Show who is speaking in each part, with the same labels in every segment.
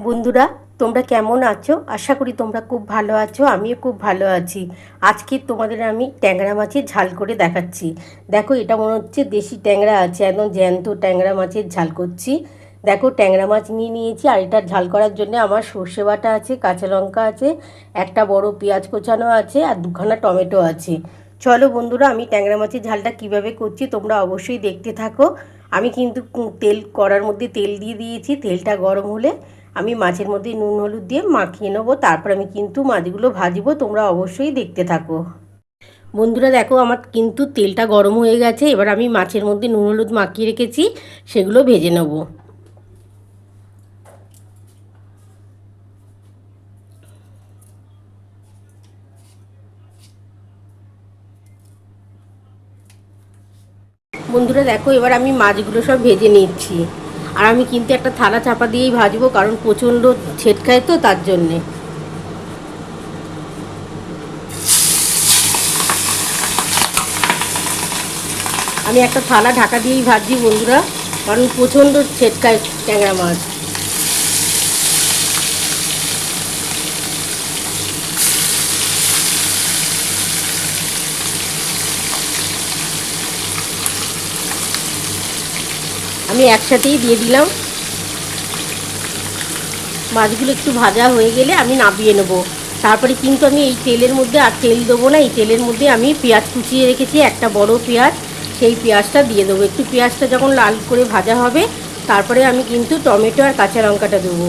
Speaker 1: বন্ধুরা, তোমরা কেমন আছো? আশা করি তোমরা খুব ভালো আছো। আমিও খুব ভালো আছি। আজকে তোমাদের আমি ট্যাংরা মাছের ঝাল করে দেখাচ্ছি। দেখো, এটা মনে হচ্ছে দেশি ট্যাংরা আছে, একদম জ্যান্ত ট্যাংরা মাছের ঝাল করছি। দেখো, ট্যাংরা মাছ নিয়ে নিয়েছি, আর এটার ঝাল করার জন্য আমার সর্ষে বাটা আছে, কাঁচা লঙ্কা আছে, একটা বড় পেঁয়াজ কোচানো আছে, আর দুখানা টমেটো আছে। চলো বন্ধুরা, আমি ট্যাংরা মাছের ঝালটা কিভাবে করছি তোমরা অবশ্যই দেখতে থাকো। আমি কিন্তু কড়ার মধ্যে তেল দিয়ে দিয়েছি। তেলটা গরম হলে আমি মাছের মধ্যে নুন হলুদ দিয়ে মাখিয়ে নেবো, তারপর আমি কিন্তু মাছগুলো ভাজবো। তোমরা অবশ্যই দেখতে থাকো। বন্ধুরা দেখো, আমার কিন্তু তেলটা গরম হয়ে গেছে। এবার আমি মাছের মধ্যে নুন হলুদ মাখিয়ে রেখেছি, সেগুলো ভেজে নেব। বন্ধুরা দেখো, এবার আমি মাছগুলো সব ভেজে নিচ্ছি। আর আমি কিন্তু একটা থালা চাপা দিয়েই ভাজবো, কারণ প্রচণ্ড ছেটকায় তো, তার জন্যে। আমি একটা থালা ঢাকা দিয়েই ভাজছি বন্ধুরা, কারণ প্রচণ্ড ছেটকায় ট্যাংরা মাছ। আমি একসাথেই দিয়ে দিলাম। মাছগুলো একটু ভাজা হয়ে গেলে আমি নামিয়ে নেব। তারপরে কিন্তু আমি এই তেলের মধ্যে আর তেল দেবো না। এই তেলের মধ্যে আমি পেঁয়াজ কুচিয়ে রেখেছি, একটা বড় পেঁয়াজ, সেই পেঁয়াজটা দিয়ে দেবো। একটু পেঁয়াজটা যখন লাল করে ভাজা হবে, তারপরে আমি কিন্তু টমেটো আর কাঁচা লঙ্কাটা দেবো।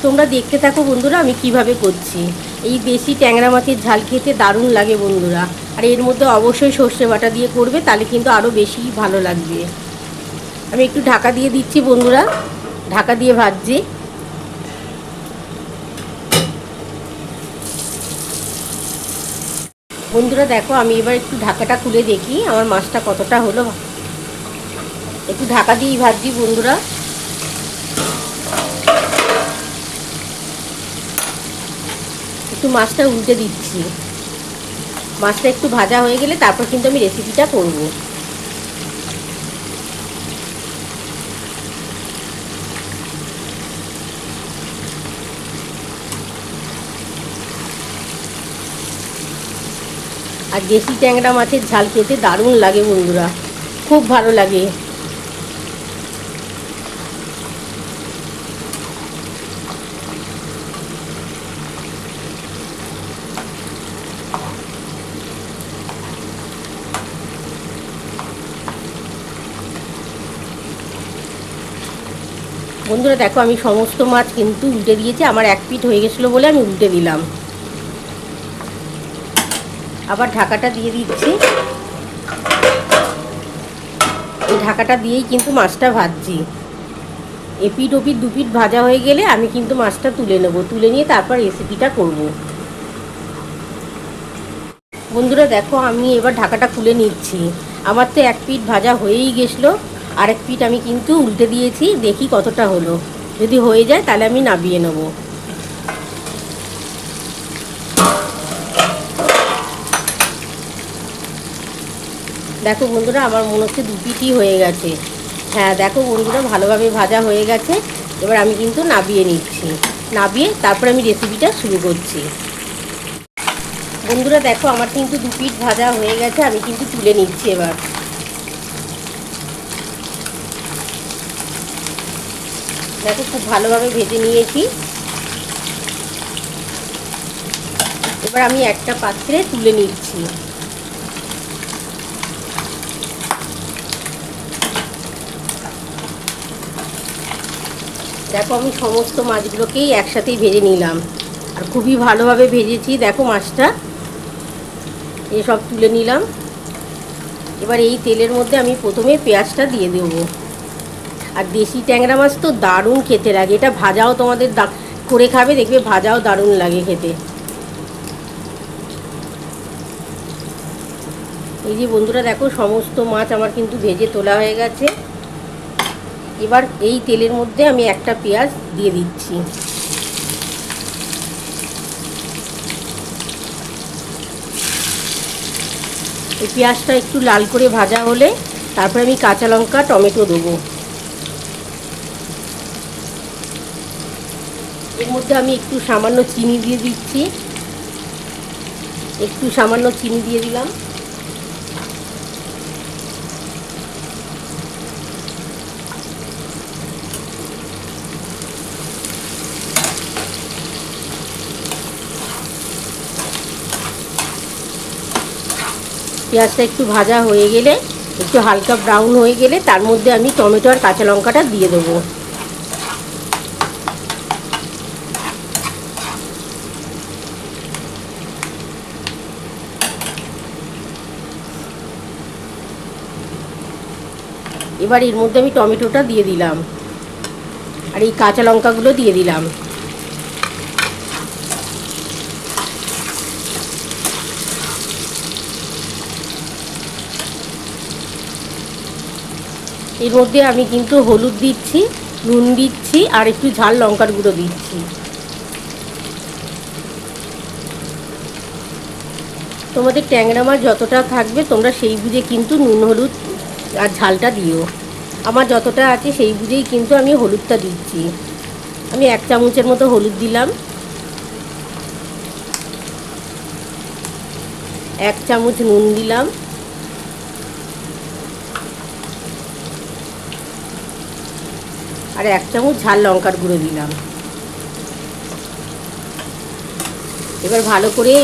Speaker 1: তোমরা দেখতে থাকো বন্ধুরা, আমি কিভাবে করছি। এই দেশি ট্যাংরা মাছের ঝাল খেতে দারুণ লাগে বন্ধুরা। আর এর মধ্যে অবশ্যই সর্ষে বাটা দিয়ে করবে, তাহলে কিন্তু আরও বেশি ভালো লাগবে। আমি একটু ঢাকা দিয়ে দিচ্ছি বন্ধুরা, ঢাকা দিয়ে ভাজছি। বন্ধুরা দেখো, আমি এবার একটু ঢাকাটা খুলে দেখি আমার মাছটা কতটা হলো। একটু ঢাকা দিয়েই ভাজছি বন্ধুরা। একটু মাছটা উল্টে দিচ্ছি। মাছটা একটু ভাজা হয়ে গেলে তারপর কিন্তু আমি রেসিপিটা করব। আর দেশি ট্যাংরা মাছের ঝাল খেতে দারুণ লাগে বন্ধুরা, খুব ভালো লাগে। বন্ধুরা দেখো, আমি সমস্ত মাছ কিন্তু উল্টে দিয়েছি। আমার এক পিঠ হয়ে গেছিলো বলে আমি উল্টে দিলাম। আবার ঢাকাটা দিয়ে দিচ্ছি। এই ঢাকাটা দিয়েই কিন্তু মাছটা ভাজছি। এপিঠ ওপিঠ দুপিঠ ভাজা হয়ে গেলে আমি কিন্তু মাছটা তুলে নেব। তুলে নিয়ে তারপর রেসিপিটা করব। বন্ধুরা দেখো, আমি এবার ঢাকাটা খুলে নিচ্ছি। আমার তো এক পিঠ ভাজা হয়েই গেছিলো, আরেক পিঠ আমি কিন্তু উল্টে দিয়েছি। দেখি কতটা হলো। যদি হয়ে যায় তাহলে আমি নামিয়ে নেব। দেখো বন্ধুরা, আমার মনে হচ্ছে দু পিঠই হয়ে গেছে। হ্যাঁ দেখো বন্ধুরা, ভালোভাবে ভাজা হয়ে গেছে। এবার আমি কিন্তু নামিয়ে নিচ্ছি। নামিয়ে তারপর আমি রেসিপিটা শুরু করছি। বন্ধুরা দেখো, আমার কিন্তু দু পিঠ ভাজা হয়ে গেছে। আমি কিন্তু তুলে নিচ্ছি এবার। দেখো, খুব ভালোভাবে ভেজে নিয়েছি। এবার আমি একটা পাত্রে তুলে নিচ্ছি। দেখো, আমি সমস্ত মাছগুলোকেই একসাথেই ভেজে নিলাম, আর খুবই ভালোভাবে ভেজেছি। দেখো মাছটা এসব তুলে নিলাম। এবার এই তেলের মধ্যে আমি প্রথমে পেঁয়াজটা দিয়ে দেবো। আর দেশি ট্যাংরা মাছ তো দারুণ খেতে লাগে। এটা ভাজাও তোমাদের করে খাবে, দেখবে ভাজাও দারুণ লাগে খেতে। এই যে বন্ধুরা দেখো, সমস্ত মাছ আমার কিন্তু ভেজে তোলা হয়ে গেছে। এবার এই তেলের মধ্যে আমি একটা পেঁয়াজ দিয়ে দিচ্ছি। এই পেঁয়াজটা একটু লাল করে ভাজা হলে তারপরে আমি কাঁচা লঙ্কা টমেটো দেবো। মধ্যে আমি একটু সামান্য চিনি দিয়ে দিচ্ছি, একটু সামান্য চিনি দিয়ে দিলাম। পেঁয়াজটা একটু ভাজা হয়ে গেলে, একটু হালকা ব্রাউন হয়ে গেলে তার মধ্যে আমি টমেটো আর কাঁচা লঙ্কাটা দিয়ে দেবো। এবার এর মধ্যে আমি টমেটোটা দিয়ে দিলাম আর এই কাঁচা লঙ্কাগুলো দিয়ে দিলাম। এর মধ্যে আমি কিন্তু হলুদ দিচ্ছি, নুন দিচ্ছি আর একটু ঝাল লঙ্কার গুঁড়ো দিচ্ছি। তোমাদের ট্যাংরা মাছ যতটা থাকবে তোমরা সেই বুঝে কিন্তু নুন হলুদ আর ঝালটা দিও। আমার যতটা আছে সেই বুঝেই কিন্তু আমি হলুদটা দিচ্ছি। আমি 1 চামচের মতো হলুদ দিলাম, 1 চামচ নুন দিলাম, আর 1 চামচ ঝাল লঙ্কার গুঁড়ো দিলাম। এবার ভালো করে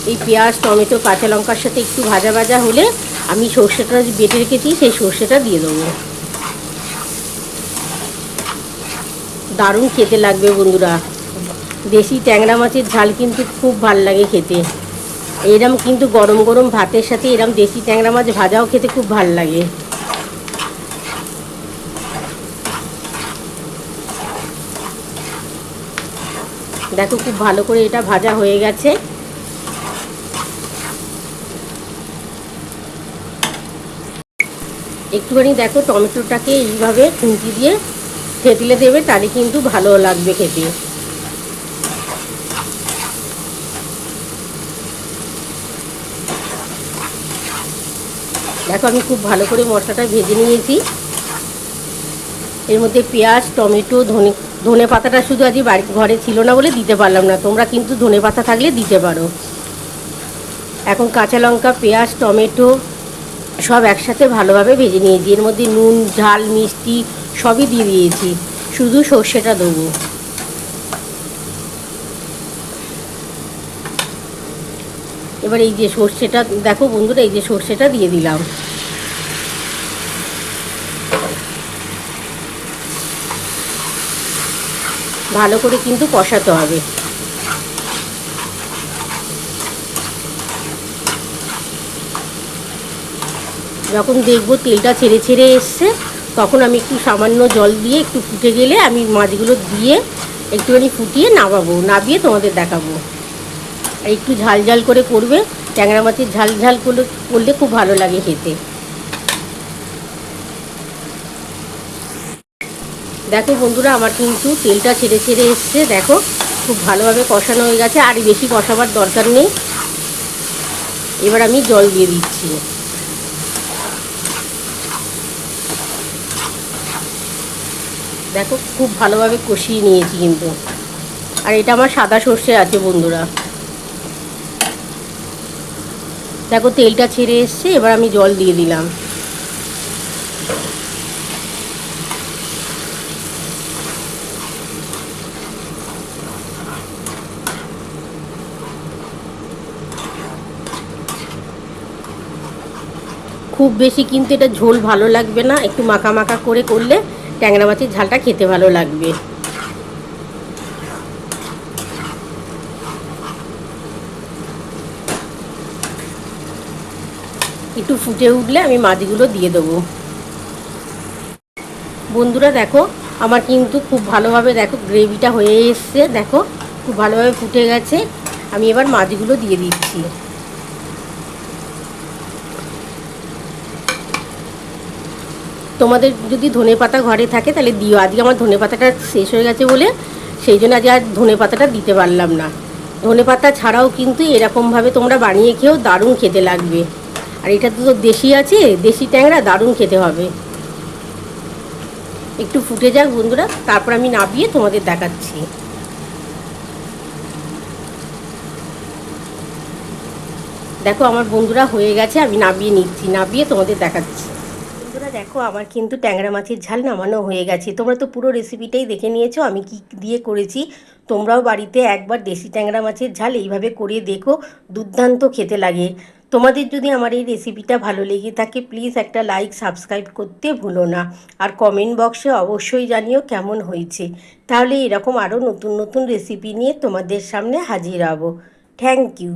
Speaker 1: এই পেঁয়াজ টমেটো কাঁচা লঙ্কার সাথে একটু ভাজা ভাজা হলে আমি সর্ষেটা বেটে রেখেছি সেই সর্ষেটা দিয়ে দেবো। দারুণ খেতে লাগবে বন্ধুরা। দেশি ট্যাংরা মাছের ঝাল কিন্তু খুব ভাল লাগে খেতে। এরম কিন্তু গরম গরম ভাতের সাথে এরম দেশি ট্যাংরা মাছ ভাজাও খেতে খুব ভাল লাগে। দেখো খুব ভালো করে এটা ভাজা হয়ে গেছে। একটুখানি দেখো টমেটোটাকে এইভাবে খুন্তি দিয়ে থেতলে দেবে, তাহলে কিন্তু ভালো লাগবে খেতে। দেখো আমি খুব ভালো করে মশলাটা ভেজে নিয়েছি। এর মধ্যে পেঁয়াজ টমেটো ধনে পাতাটা শুধু আজ ঘরে ছিল না বলে দিতে পারলাম না, তোমরা কিন্তু ধনে পাতা থাকলে দিতে পারো। এখন কাঁচা লঙ্কা পেঁয়াজ টমেটো সব একসাথে ভালোভাবে ভেজে নিয়েছি। এর মধ্যে নুন ঝাল মিষ্টি সবই দিয়ে দিয়েছি, শুধু সর্ষেটা দেবো। এবার এই যে সর্ষেটা দেখো বন্ধুরা, এই যে সর্ষেটা দিয়ে দিলাম। ভালো করে কিন্তু কষাতে হবে। যখন দেখবো তেলটা ছেড়ে ছেড়ে এসছে তখন আমি একটু সামান্য জল দিয়ে একটু ফুটে গেলে আমি মাছগুলো দিয়ে একটুখানি ফুটিয়ে নামিয়ে তোমাদের দেখাবো। আর একটু ঝাল ঝাল করে করবে, ট্যাংরা মাছের ঝাল ঝাল করলে খুব ভালো লাগে খেতে। দেখো বন্ধুরা আমার কিন্তু তেলটা ছেড়ে ছেড়ে এসছে, দেখো খুব ভালোভাবে কষানো হয়ে গেছে, আর বেশি কষাবার দরকার নেই। এবার আমি জল দিয়ে দিচ্ছি। দেখো খুব ভালোভাবে কষিয়ে নিয়েছি কিন্তু। আর এটা আমার সাদা সর্ষে আছে বন্ধুরা। দেখো তেলটা ছেড়ে এসছে, এবার আমি জল দিয়ে দিলাম। খুব বেশি কিন্তু এটা ঝোল ভালো লাগবে না, একটু মাখা মাখা করে করলে ট্যাংরা মাছের ঝালটা খেতে ভালো লাগবে। একটু ফুটে উঠলে আমি মাছগুলো দিয়ে দেবো। বন্ধুরা দেখো আমার কিন্তু খুব ভালোভাবে দেখো গ্রেভিটা হয়ে এসছে, দেখো খুব ভালোভাবে ফুটে গেছে। আমি এবার মাছগুলো দিয়ে দিচ্ছি। তোমাদের যদি ধনেপাতা ঘরে থাকে তাহলে দিও। আজকে আমার ধনেপাতাটা শেষ হয়ে গেছে বলে সেই জন্য আজ আর ধনেপাতাটা দিতে পারলাম না। ধনেপাতা ছাড়াও কিন্তু এরকমভাবে তোমরা বানিয়ে খেয়েও দারুণ খেতে লাগবে। আর এটা তো দেশি আছে, দেশি ট্যাংরা, দারুণ খেতে হবে। একটু ফুটে যাক বন্ধুরা, তারপর আমি নামিয়ে তোমাদের দেখাচ্ছি। দেখো আমার বন্ধুরা হয়ে গেছে, আমি নামিয়ে নিচ্ছি, নামিয়ে তোমাদের দেখাচ্ছি। বন্ধুরা দেখো আমার কিন্তু ট্যাংরা মাছের ঝাল নামানো হয়ে গেছে। তোমরা তো পুরো রেসিপিটাই দেখে নিয়েছো আমি কি দিয়ে করেছি। তোমরাও বাড়িতে একবার দেশি ট্যাংরা মাছের ঝাল এইভাবে করে দেখো, দুর্দান্ত খেতে লাগে। তোমাদের যদি আমার এই রেসিপিটা ভালো লেগে থাকে প্লিজ একটা লাইক সাবস্ক্রাইব করতে ভুলো না। আর কমেন্ট বক্সে অবশ্যই জানিও কেমন হয়েছে। তাহলে এরকম আরও নতুন নতুন রেসিপি নিয়ে তোমাদের সামনে হাজির হব। Thank you.